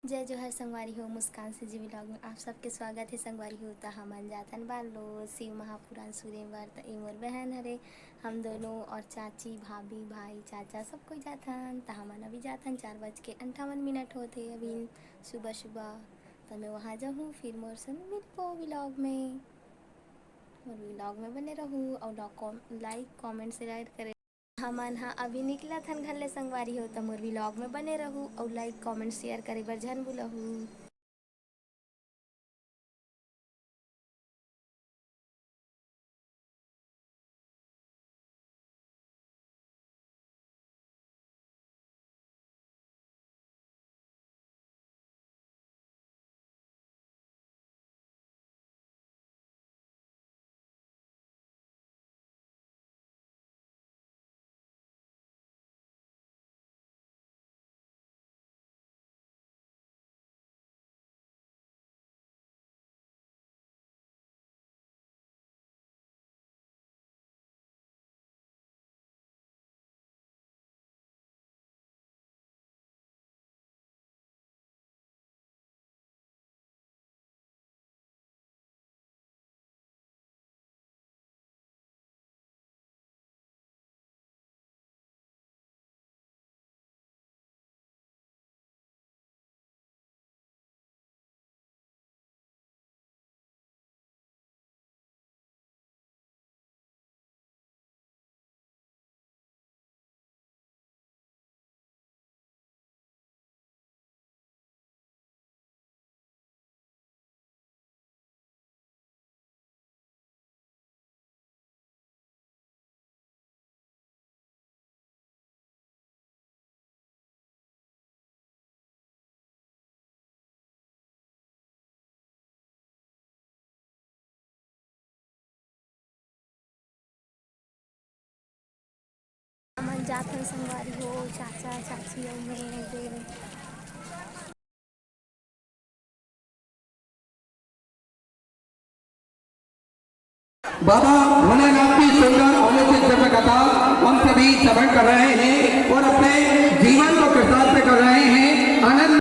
जय जोहर संगवारी हो मुस्कान से जी व्लॉग में आप सबके स्वागत है। संगवारी हो तो हमन जातन बालो शिव महापुराण सूर्य व्रत ई मोर बहन हरे। हम दोनों और चाची भाभी भाई चाचा सब कोई जाथन। तो हमन अभी जाथन 4:58 होते अभी सुबह सुबह। तो मैं वहाँ जाऊँ फिर मोर से मिलपो व्लॉग में। और व्लॉग में बने रहूँ और लाइक कमेंट शेयर करे। हमन हाँ अभी निकला थन घर ले संगवारी हो तो मोर व्लॉग में बने रहूँ और लाइक कमेंट शेयर करे बर झन भूलहूँ। हमन जाथन संगवारी हो चाचा चाची और मैं देर बाबा भोलेनाथ की सुंदर अलौकिक जन्म कथा हम सभी श्रवण कर रहे हैं और अपने जीवन को कृतार्थ कर रहे हैं। आनंद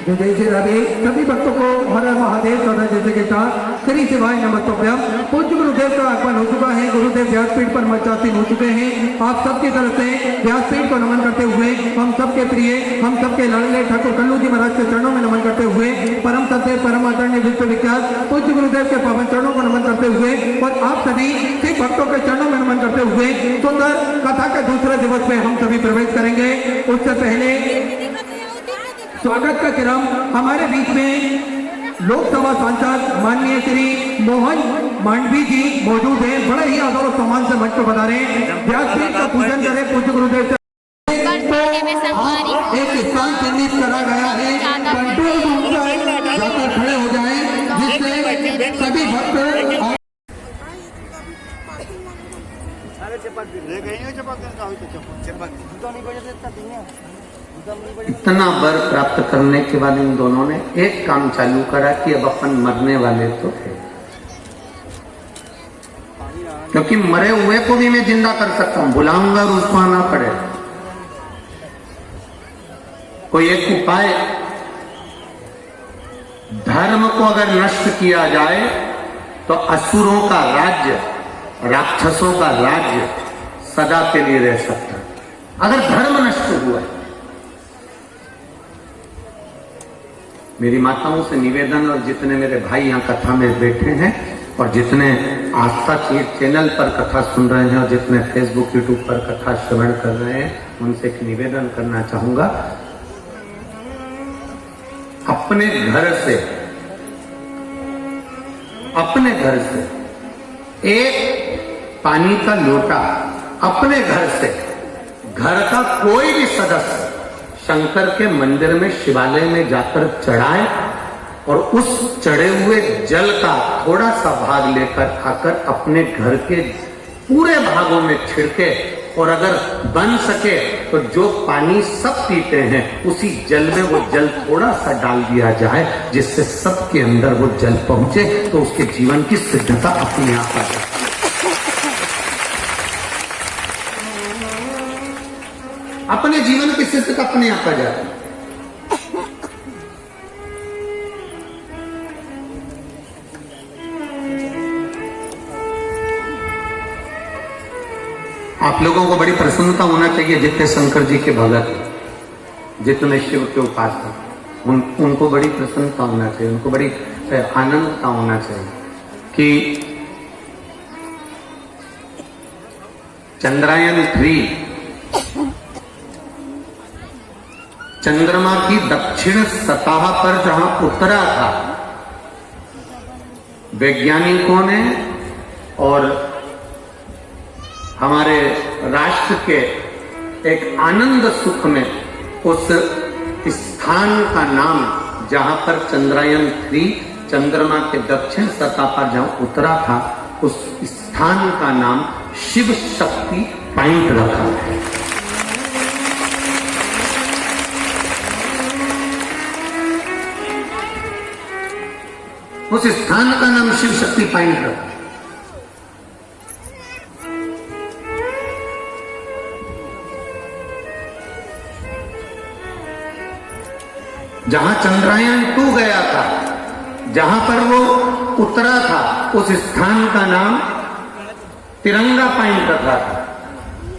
जय श्री राधे। सभी भक्तों को हर हर महादेव तथा जैसे के साथ श्री शिवाय नमस्तोभ्यम। पूज्य गुरुदेव का आगमन हो चुका है। गुरुदेव व्यासपीठ पर मंचासीन हो चुके हैं। आप सबकी तरफ से व्यासपीठ को नमन करते हुए हम सबके प्रिय हम सबके लाडले ठाकुर कल्लू जी महाराज के चरणों में नमन करते हुए परम सत्य परम आदरणीय विश्वविख्यात पूज्य गुरुदेव के पावन चरणों को नमन करते हुए और आप सभी सिख भक्तों के चरणों में नमन करते हुए सुंदर कथा के दूसरे दिवस में हम सभी प्रवेश करेंगे। उससे पहले स्वागत का क्रम हमारे बीच में लोकसभा सांसद माननीय श्री मोहन मांडवी जी मौजूद हैं। बड़े ही आदर और सम्मान से मंच पर बता रहे हैं। व्यासपीठ का पूजन करें पूज्य गुरुदेव से। एक स्थान चिन्हित करा गया है। कंट्रोल रूम पर जाकर खड़े हो जाएं जिससे सभी भक्त इतना वर प्राप्त करने के बाद इन दोनों ने एक काम चालू करा कि अब अपन मरने वाले तो थे, क्योंकि मरे हुए को भी मैं जिंदा कर सकता हूं, बुलाऊंगा और उसको आना पड़े। कोई एक उपाय, धर्म को अगर नष्ट किया जाए तो असुरों का राज्य राक्षसों का राज्य सदा के लिए रह सकता है। अगर धर्म नष्ट हुआ है, मेरी माताओं से निवेदन और जितने मेरे भाई यहाँ कथा में बैठे हैं और जितने आस्था के चैनल पर कथा सुन रहे हैं और जितने फेसबुक यूट्यूब पर कथा श्रवण कर रहे हैं, उनसे एक निवेदन करना चाहूंगा। अपने घर से एक पानी का लोटा अपने घर से, घर का कोई भी सदस्य शंकर के मंदिर में शिवालय में जाकर चढ़ाए और उस चढ़े हुए जल का थोड़ा सा भाग लेकर आकर अपने घर के पूरे भागों में छिड़के और अगर बन सके तो जो पानी सब पीते हैं उसी जल में वो जल थोड़ा सा डाल दिया जाए, जिससे सबके अंदर वो जल पहुंचे तो उसके जीवन की सिद्धता अपने आप आ जाए। अपने जीवन की सिद्धता अपने आप आ जाती है। आप लोगों को बड़ी प्रसन्नता होना चाहिए, जितने शंकर जी के भगत, जितने शिव के उपासक, उनको बड़ी प्रसन्नता होना चाहिए, उनको बड़ी आनंदता होना चाहिए कि चंद्रयान 3 चंद्रमा की दक्षिण सतह पर जहां उतरा था, वैज्ञानिकों ने और हमारे राष्ट्र के एक आनंद सुख में उस स्थान का नाम, जहां पर चंद्रयान 3 चंद्रमा के दक्षिण सतह पर जहां उतरा था, उस स्थान का नाम शिव शक्ति पॉइंट रखा है। उस स्थान का नाम शिव शक्ति पॉइंट रखा है। जहां चंद्रयान 2 गया था, जहां पर वो उतरा था, उस स्थान का नाम तिरंगा पॉइंट रखा था।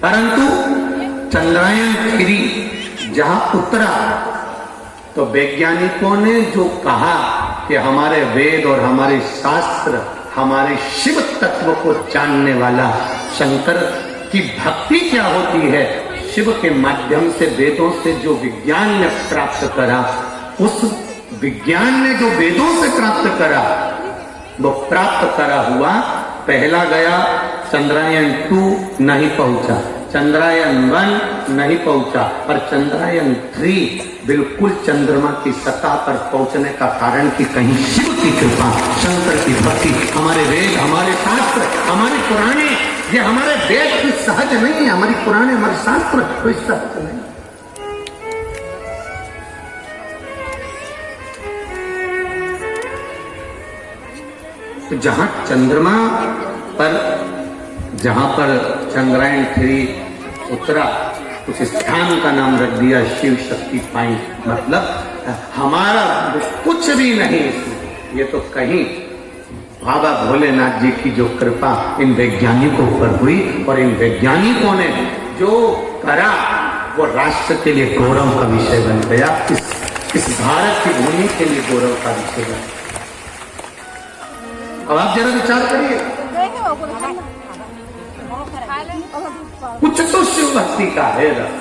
परंतु चंद्रयान 3 जहां उतरा तो वैज्ञानिकों ने जो कहा कि हमारे वेद और हमारे शास्त्र हमारे शिव तत्व को जानने वाला, शंकर की भक्ति क्या होती है, शिव के माध्यम से वेदों से जो विज्ञान ने प्राप्त करा, उस विज्ञान ने जो वेदों से प्राप्त करा, वो प्राप्त करा हुआ पहला गया चंद्रयान 2 नहीं पहुंचा, चंद्रयान 1 नहीं पहुंचा, और चंद्रयान 3 बिल्कुल चंद्रमा की सतह पर पहुंचने का कारण कि कहीं शिव की कृपा, शंकर की भक्ति, हमारे वेद, हमारे शास्त्र, हमारे पुराने, ये हमारे वेद की सहज नहीं है, हमारी पुराने, हमारे शास्त्र कोई सहज नहीं। तो जहां चंद्रमा पर, जहां पर चंद्रयान 3 उतरा, उस स्थान का नाम रख दिया शिव शक्ति पॉइंट। मतलब हमारा कुछ भी नहीं, ये तो कहीं बाबा भोलेनाथ जी की जो कृपा इन वैज्ञानिकों पर हुई, और इन वैज्ञानिकों ने जो करा वो राष्ट्र के लिए गौरव का विषय बन गया, इस भारत की भूमि के लिए गौरव का विषय बन गया। अब आप जरा विचार करिए, कुछ तो शिव भक्ति का है रस,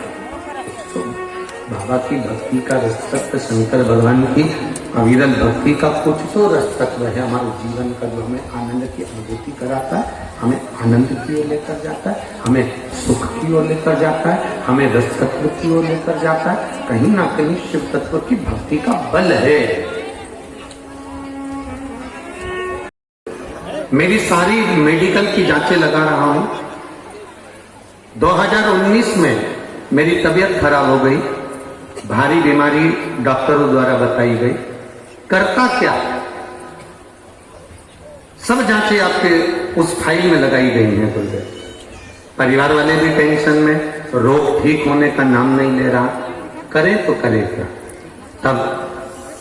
बाबा की भक्ति का रसतत्व, शंकर भगवान की अविरल भक्ति का कुछ तो रसतत्व है हमारे जीवन का, जो हमें आनंद की अनुभूति कराता है, हमें आनंद की ओर लेकर जाता है, हमें सुख की ओर लेकर जाता है, हमें रसतत्व की ओर लेकर जाता है। कहीं ना कहीं शिव तत्व की भक्ति का बल है। मेरी सारी मेडिकल की जांचें लगा रहा हूं। 2019 में मेरी तबीयत खराब हो गई, भारी बीमारी डॉक्टरों द्वारा बताई गई। करता क्या, सब जांचें आपके उस फाइल में लगाई गई हैं। गुरुदेव, परिवार वाले भी टेंशन में, रोग ठीक होने का नाम नहीं ले रहा, करे तो करे क्या। तब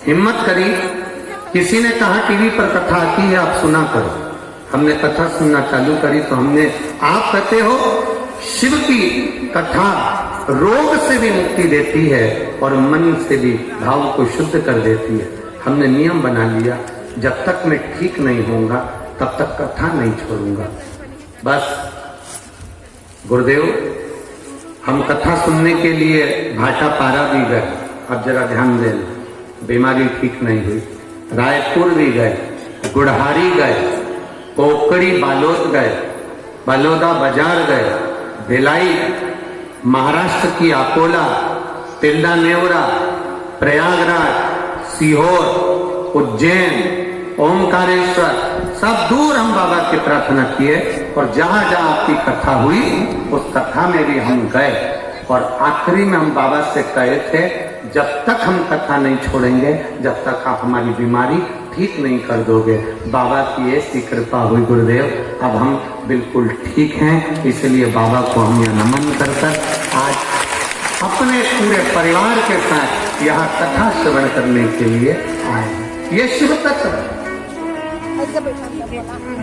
हिम्मत करी, किसी ने कहा टीवी पर कथा आती है, आप सुना करो। हमने कथा सुनना चालू करी तो हमने, आप कहते हो शिव की कथा रोग से भी मुक्ति देती है और मन से भी भाव को शुद्ध कर देती है। हमने नियम बना लिया, जब तक मैं ठीक नहीं होऊंगा तब तक कथा नहीं छोड़ूंगा। बस गुरुदेव, हम कथा सुनने के लिए भाटा पारा भी गए। अब जरा ध्यान दें, बीमारी ठीक नहीं हुई। रायपुर भी गए, गुड़हारी गए, कोकड़ी बालोद गए, बलौदा बाजार गए, भिलाई, महाराष्ट्र की अकोला, तिल्दा नेवरा, प्रयागराज, सीहोर, उज्जैन, ओमकारेश्वर, सब दूर हम बाबा की प्रार्थना किए, और जहां जहां आपकी कथा हुई उस कथा में भी हम गए। और आखिरी में हम बाबा से कहे थे, जब तक हम कथा नहीं छोड़ेंगे, जब तक आप हमारी बीमारी ठीक नहीं कर दोगे। बाबा की ऐसी कृपा हुई गुरुदेव, अब हम बिल्कुल ठीक हैं। इसलिए बाबा को हम यह नमन कर आज अपने पूरे परिवार के साथ यहाँ कथा श्रवण करने के लिए आए। ये शिव तत्व।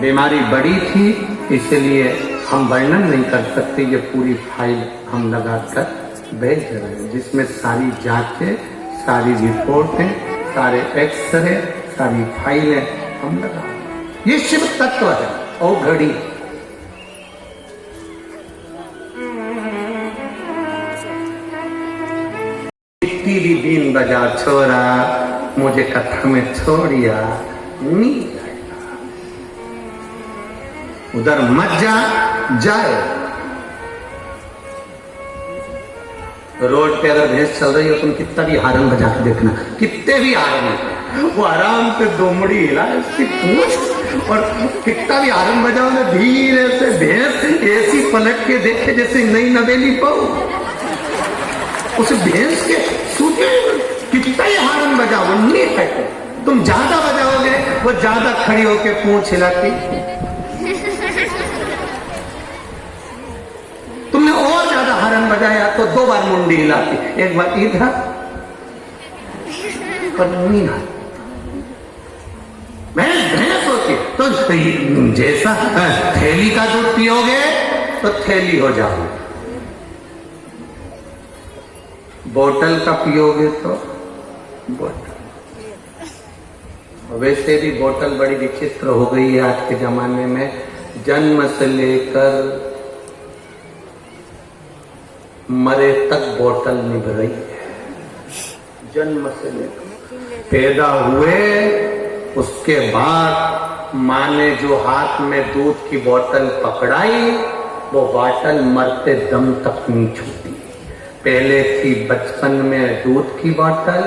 बीमारी बड़ी थी, इसलिए हम वर्णन नहीं कर सकते। ये पूरी फाइल हम लगाकर भेज रहे हैं, जिसमें सारी जांचें, सारी रिपोर्टें, सारे एक्सरे, सारी फाइलें हम लगा। ये शिव तत्व है। ओ घड़ी कितनी भी बीन बजा छोरा, मुझे कथा में छोड़िया नहीं जाएगा। उधर मत जा, जाए। रोड पे अगर भैंस चल रही हो, तुम कितना भी हारन बजा के देखना, कितने भी हारन, वो आराम से दोमड़ी हिला उसकी पूंछ, और कितना भी हारन बजाओ ना, धीरे से भैंस ऐसी पलट के देखे जैसे नई नवेली पाओ। उस भैंस के सूखे कितना ही हारन बजाओ, वो नहीं कहते। तुम ज्यादा बजाओगे, वो ज्यादा खड़ी होके पूंछ हिलाती। तुमने और ज्यादा हारन बजाया तो 2 बार मुंडी हिलाती, एक बार इधर और नहीं। भैंस होती तो जैसा थैली का दूध पियोगे तो थैली हो जाओगे, बोतल का पियोगे तो बोतल। वैसे भी बोतल बड़ी विचित्र हो गई है आज के जमाने में। जन्म से लेकर मरे तक बोतल निभ रही है। जन्म से लेकर पैदा हुए, उसके बाद माँ ने जो हाथ में दूध की बोतल पकड़ाई, वो बोतल मरते दम तक नहीं छूटी। पहले थी बचपन में दूध की बोतल,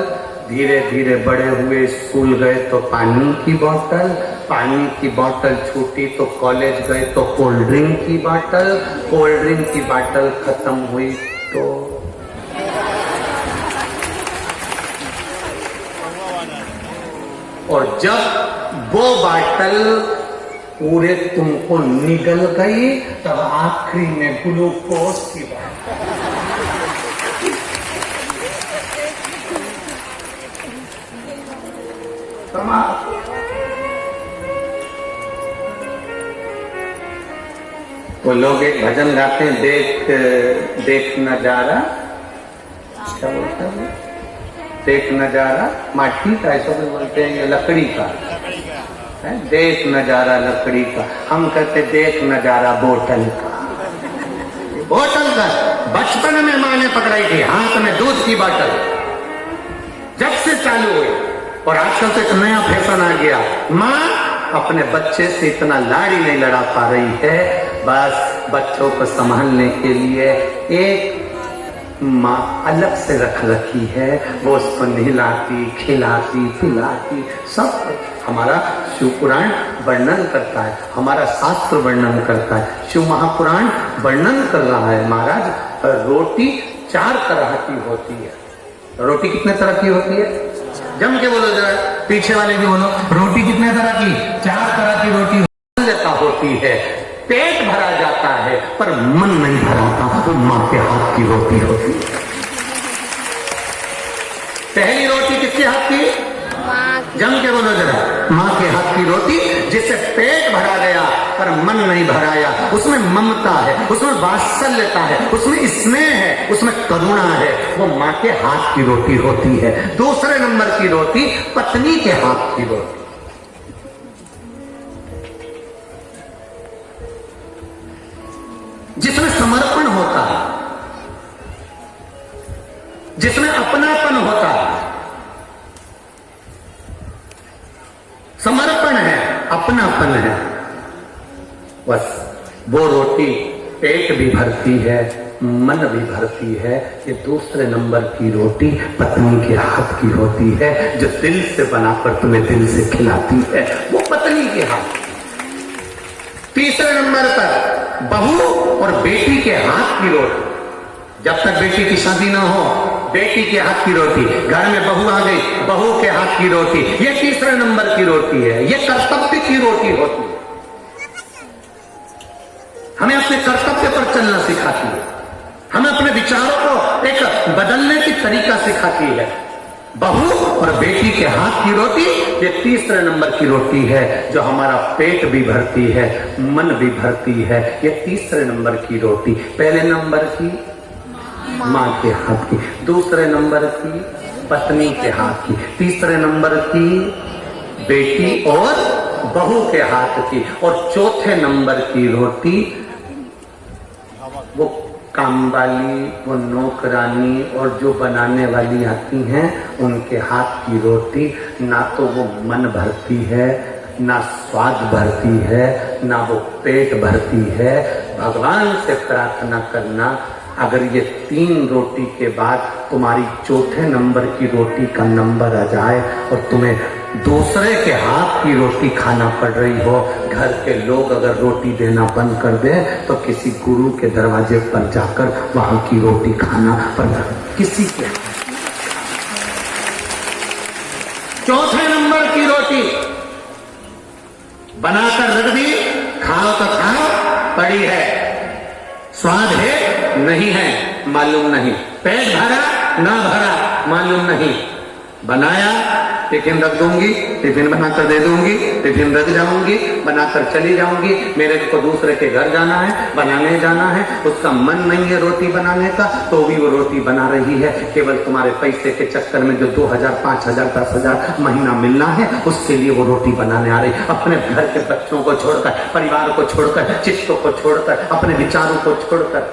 धीरे धीरे बड़े हुए, स्कूल गए तो पानी की बोतल, पानी की बोतल छूटी तो कॉलेज गए तो कोल्ड ड्रिंक की बोतल, कोल्ड ड्रिंक की बोतल खत्म हुई तो और जब वो बोतल पूरे तुमको निगल गई, तब आखिरी में ग्लूकोज की बोतल। वो लोग एक भजन गाते हैं, देख नजारा, क्या बोलते हैं, देख नजारा माटी का, ऐसा भी बोलते हैं, ये लकड़ी का है। देख नजारा लकड़ी का, हम कहते देख नजारा बोतल का। बोतल का बचपन में माँ ने पकड़ाई थी, हाथ में दूध की बोतल, जब से चालू हुई। और आजकल तो एक नया फैशन आ गया, माँ अपने बच्चे से इतना लाड़ी नहीं लड़ा पा रही है, बस बच्चों को संभालने के लिए एक माँ अलग से रख रखी है। वो उसको नहलाती, खिलाती, पिलाती, सब। हमारा शिव पुराण वर्णन करता है, हमारा शास्त्र वर्णन करता है, शिव महापुराण वर्णन कर रहा है। महाराज, रोटी 4 तरह की होती है। रोटी कितने तरह की होती है? जम के बोलो जरा, पीछे वाले भी बोलो। रोटी कितने तरह की? 4 तरह की रोटी होती है। पेट भरा जाता है पर मन नहीं भराता, वो माँ के हाथ की रोटी होती है। पहली रोटी किसके हाथ की? जम के बोलो जरा, माँ के हाथ की रोटी, जिससे पेट भरा गया पर मन नहीं भराया। उसमें ममता है, उसमें वात्सल्यता है, उसमें स्नेह है, उसमें करुणा है, वो माँ के हाथ की रोटी होती है। दूसरे नंबर की रोटी पत्नी के हाथ की रोटी, जिसमें समर्पण होता है, जिसमें अपनापन होता है। समर्पण है, अपनापन है, बस वो रोटी पेट भी भरती है, मन भी भरती है। ये दूसरे नंबर की रोटी पत्नी के हाथ की होती है, जो दिल से बनाकर तुम्हें दिल से खिलाती है, वो पत्नी के हाथ। तीसरे नंबर पर बहू और बेटी के हाथ की रोटी। जब तक बेटी की शादी ना हो, बेटी के हाथ की रोटी, घर में बहू आ गई, बहू के हाथ की रोटी, ये तीसरे नंबर की रोटी है। ये कर्तव्य की रोटी होती है, हमें अपने कर्तव्य पर चलना सिखाती है, हमें अपने विचारों को एक बदलने की तरीका सिखाती है। बहू और बेटी के हाथ की रोटी ये तीसरे नंबर की रोटी है, जो हमारा पेट भी भरती है, मन भी भरती है। ये तीसरे नंबर की रोटी। पहले नंबर की माँ के हाथ की, दूसरे नंबर की पत्नी के हाथ की, तीसरे नंबर की बेटी और बहू के हाथ की, और चौथे नंबर की रोटी वो काम वाली, वो नौकरानी और जो बनाने वाली आती हैं उनके हाथ की रोटी। ना तो वो मन भरती है, ना स्वाद भरती है, ना वो पेट भरती है। भगवान से प्रार्थना करना, अगर ये 3 रोटी के बाद तुम्हारी चौथे नंबर की रोटी का नंबर आ जाए और तुम्हें दूसरे के हाथ की रोटी खाना पड़ रही हो, घर के लोग अगर रोटी देना बंद कर दें तो किसी गुरु के दरवाजे पर जाकर वहां की रोटी खाना पड़ता, किसी के। चौथे नंबर की रोटी बनाकर रख दी, खाओ तो खाओ, पड़ी है, स्वाद है नहीं है मालूम नहीं, पेट भरा ना भरा मालूम नहीं, बनाया टिफिन रख दूंगी, टिफिन बनाकर दे दूंगी, टिफिन रख जाऊंगी, बनाकर चली जाऊंगी। मेरे को दूसरे के घर जाना है, बनाने जाना है, उसका मन नहीं है रोटी बनाने का, तो भी वो रोटी बना रही है। केवल तुम्हारे पैसे के चक्कर में जो 2000, 5000, 10,000 महीना मिलना है, उसके लिए वो रोटी बनाने आ रही। अपने घर के बच्चों को छोड़कर, परिवार को छोड़कर, चित्तों को छोड़कर, अपने विचारों को छोड़कर।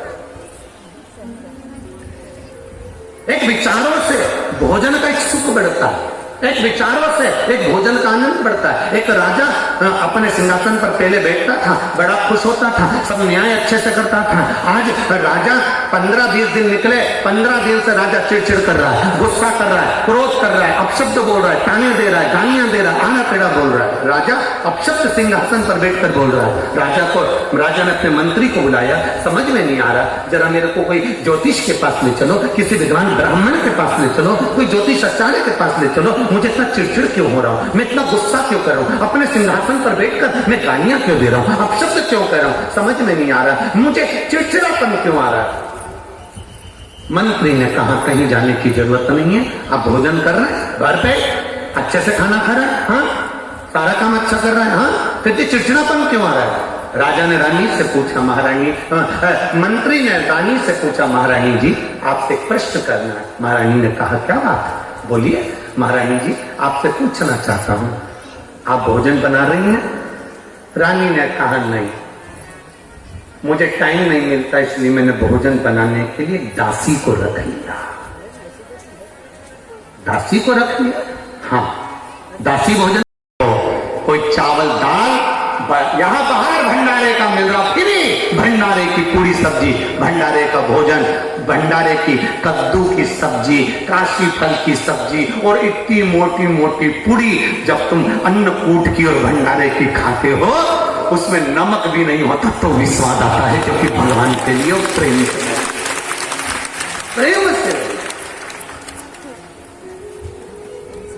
एक विचारों से भोजन का एक सुख बढ़ता है, एक विचारों से एक भोजन का आनंद बढ़ता है। एक राजा अपने सिंहासन पर पहले बैठता था, बड़ा खुश होता था, सब न्याय अच्छे से करता था। आज राजा 15-20 दिन निकले, 15 दिन से राजा चिड़चिड़ कर रहा है, गुस्सा कर रहा है, क्रोध कर रहा है, अपशब्द बोल रहा है, ताने दे रहा है, गालियां दे रहा है, आना टेढ़ा बोल रहा है। राजा अपशब्द सिंहासन पर बैठकर बोल रहा है। राजा ने अपने मंत्री को बुलाया, समझ में नहीं आ रहा, जरा मेरे को कोई ज्योतिष के पास ले चलो, किसी विद्वान ब्राह्मण के पास ले चलो, कोई ज्योतिष आचार्य के पास ले चलो, मुझे इतना चिड़चिड़ क्यों हो रहा हूं, मैं इतना गुस्सा क्यों कर रहा हूं, अपने सिंहासन पर बैठकर मैं गालियां क्यों दे रहा हूं, अपशब्द क्यों कर रहा हूं, समझ में नहीं आ रहा, मुझे चिड़चिड़ापन क्यों आ रहा है। मंत्री ने कहा कहीं जाने की जरूरत नहीं है, आप भोजन कर रहे हैं, घर पे अच्छे से खाना खा रहे हैं, हाँ सारा काम अच्छा कर रहा है, हाँ फिर चिड़चिड़ापन क्यों आ रहा है। राजा ने रानी से पूछा, महारानी, मंत्री ने रानी से पूछा, महारानी जी आपसे प्रश्न करना है। महारानी ने कहा क्या बात, बोलिए। महारानी जी आपसे पूछना चाहता हूं, आप भोजन बना रही हैं। रानी ने कहा नहीं, मुझे टाइम नहीं मिलता, इसलिए मैंने भोजन बनाने के लिए दासी को रख लिया। दासी को रख लिया, हाँ दासी भोजन, कोई चावल दाल, यहां बाहर भंडारे का मिल रहा, फिर भंडारे की पूरी सब्जी, भंडारे का भोजन, भंडारे की कद्दू की सब्जी, काशी फल की सब्जी और इतनी मोटी मोटी पूरी। जब तुम अन्नकूट की और भंडारे की खाते हो, उसमें नमक भी नहीं होता तो भी स्वाद आता है, क्योंकि भगवान के लिए प्रेम से।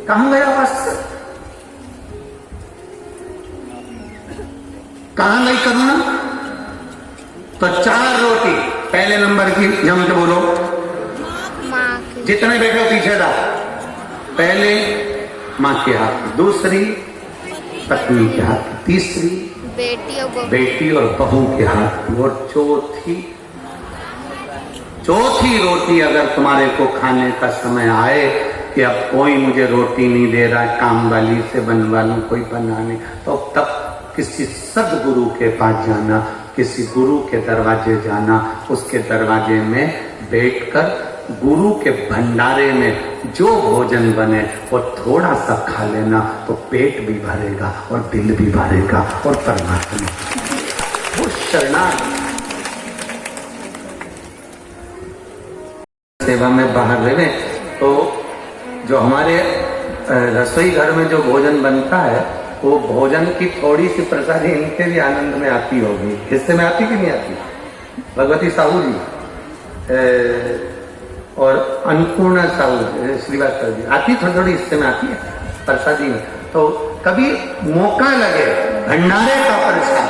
कहां गया वस्त्र, कहां गई करुणा। तो 4 रोटी पहले नंबर की, जम के बोलो, जितने बैठे हो पीछे था, पहले माँ के हाथ, दूसरी पत्नी के हाथ, तीसरी बेटी और बहू के हाथ, और चौथी रोटी अगर तुम्हारे को खाने का समय आए कि अब कोई मुझे रोटी नहीं दे रहा, काम वाली से बनवा लूं, कोई बनाने, तो तब किसी सदगुरु के पास जाना, किसी गुरु के दरवाजे जाना, उसके दरवाजे में बैठकर गुरु के भंडारे में जो भोजन बने वो थोड़ा सा खा लेना, तो पेट भी भरेगा और दिल भी भरेगा और परमात्मा वो शरणागत सेवा में बाहर रहे। तो जो हमारे रसोई घर में जो भोजन बनता है, वो भोजन की थोड़ी सी प्रसादी इनके भी आनंद में आती होगी, हिस्से में आती कि नहीं आती। भगवती साहू जी और अन्नपूर्णा साहू श्रीवास्तव जी आती, थोड़ी थोड़ी हिस्से में आती है प्रसादी में। तो कभी मौका लगे भंडारे का प्रसाद,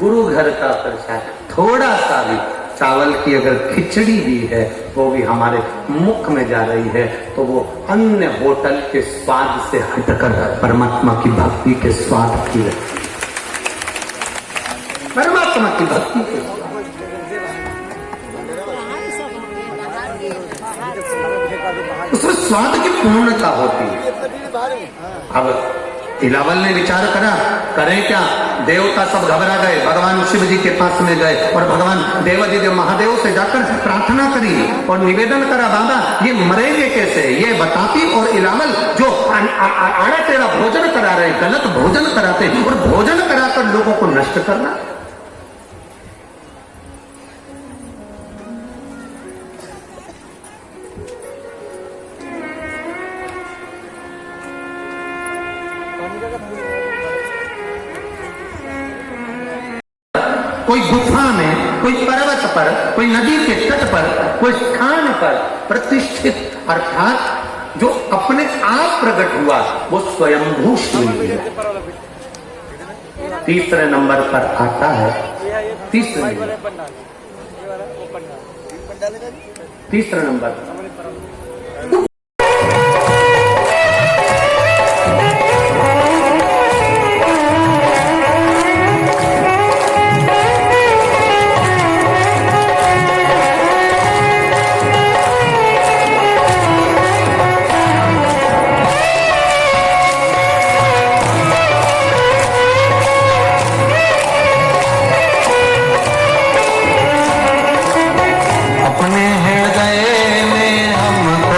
गुरु घर का प्रसाद, थोड़ा सा भी चावल की अगर खिचड़ी भी है वो भी हमारे मुख में जा रही है तो वो अन्य होटल के स्वाद से हटकर परमात्मा की भक्ति के स्वाद की है, परमात्मा की भक्ति के उसमें स्वाद की पूर्णता होती है। अब इलावल ने विचार करा, करें क्या? देवता सब घबरा गए, भगवान शिव जी के पास में गए और भगवान देवादिदेव महादेव से जाकर प्रार्थना करी और निवेदन करा, बाबा ये मरेंगे कैसे? ये बताती और इलावल जो आड़ा टेढ़ा भोजन करा रहे, गलत भोजन कराते और भोजन कराकर लोगों को नष्ट करना। कोई गुफा में, कोई पर्वत पर, कोई नदी के तट पर, कोई स्थान पर प्रतिष्ठित अर्थात जो अपने आप प्रकट हुआ वो स्वयंभू शिव है। तीसरे नंबर पर आता है, तीसरे नंबर अपने हृदय में हम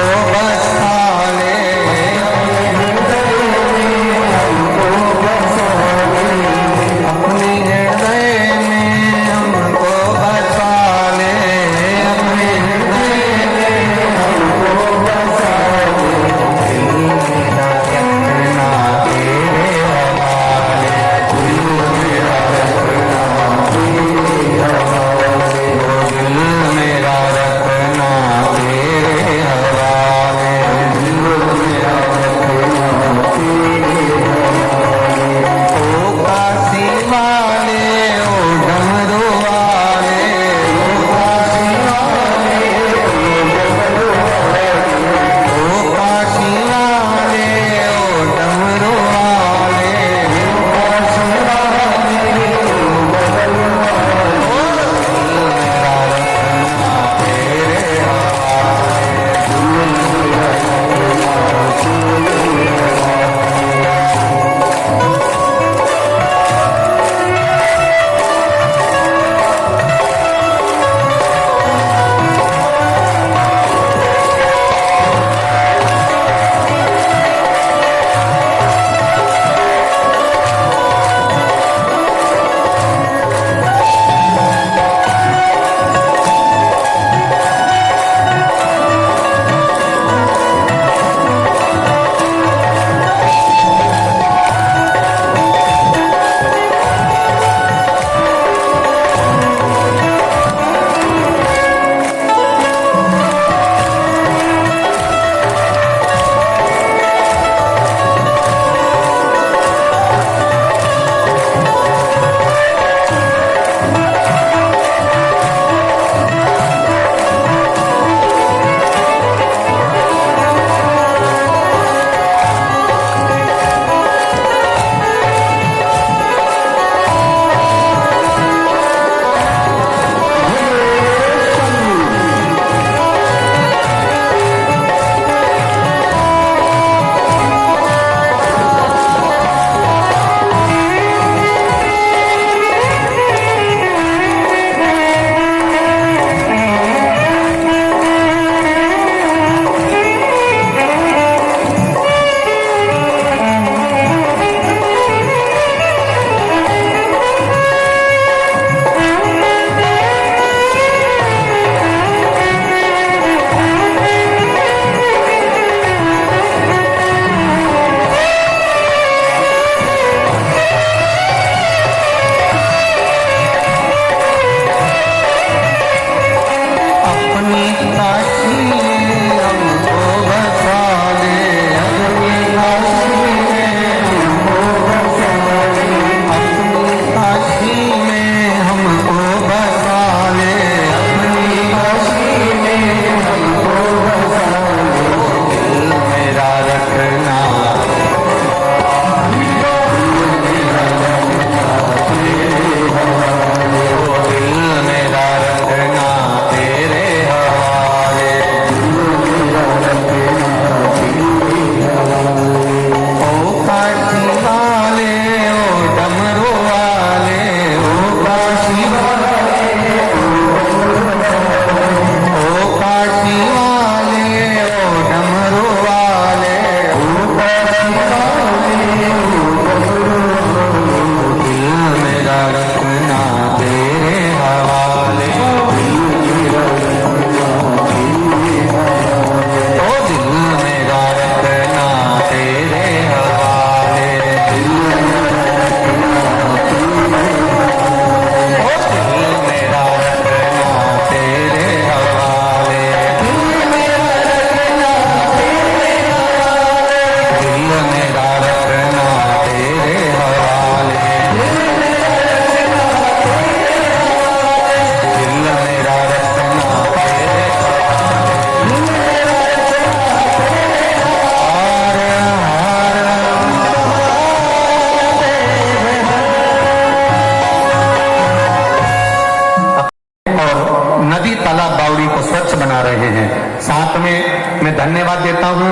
लास्ट में मैं धन्यवाद देता हूं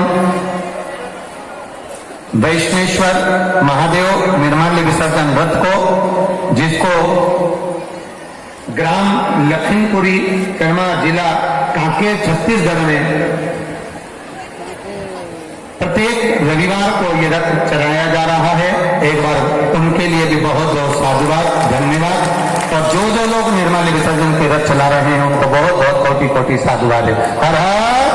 वैष्णेश्वर महादेव निर्माल्य विसर्जन रथ को, जिसको ग्राम लखनपुरी कर्मा जिला कांकेर छत्तीसगढ़ में प्रत्येक रविवार को ये रथ चलाया जा रहा है। एक बार उनके लिए भी बहुत बहुत साधुवाद, धन्यवाद। और जो जो लोग निर्माल्य विसर्जन के रथ चला रहे हैं उनको बहुत बहुत कोटि कोटि साधुवाद है। हर हर